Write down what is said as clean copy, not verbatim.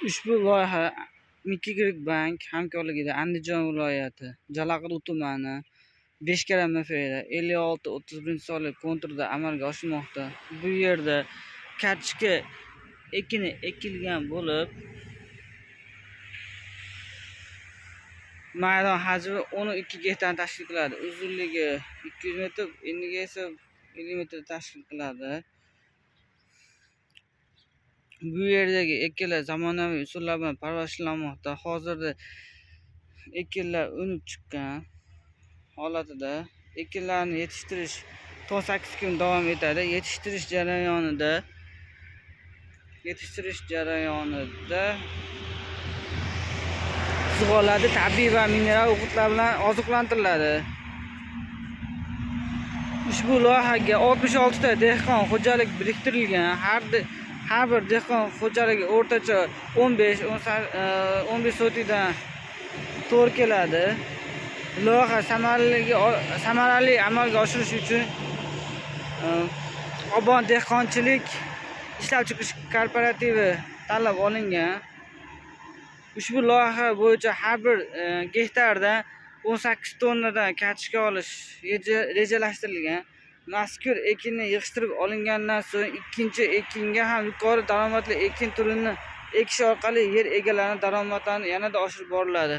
Ushbu loyiha Mikrokrediit bank hamkorligida Andijon viloyati Jalag'ri tumani Beshkara MFida 56-31 konturda amalga oshirmoqda. Bu yerda kartoshka ekini ekilgan bo'lib, maydon hajmi 12 gektarni tashkil qiladi. Uzunligi 200 metr, enligi esa 50 metr tashkil qiladi. Bu yerdagi ekinlar zamonaviy usullar bilan parvarishlanmoqda. Hozirda ekinlar unib chiqqan holatida. Ekinlarni yetishtirish 8 kun davom etadi. Yetishtirish jarayonida sug'orladi, tabiiy va mineral o'g'itlar bilan oziqlantiriladi. Ushbu loyihaga 66 ta dehqon xo'jalik biriktirilgan. Har bir dehqon xo'jaligi o'rtacha 15 sotikdan to'g'ri keladi. Loyiha samarali amalga oshirish uchun Obod dehqonchilik ishlab chiqarish kooperativi tanlab olingan. Ushbu loyiha bo'yicha har bir gektardan 18 tonnadan kartoshka olish rejalashtirilgan. Mazkur ekinni yig'ishtirib olingandan so'ng ikkinchi ekinga ham yuqori daromadli ekin turini ekish orqali yer egalarining daromadini yanada oshirib boriladi.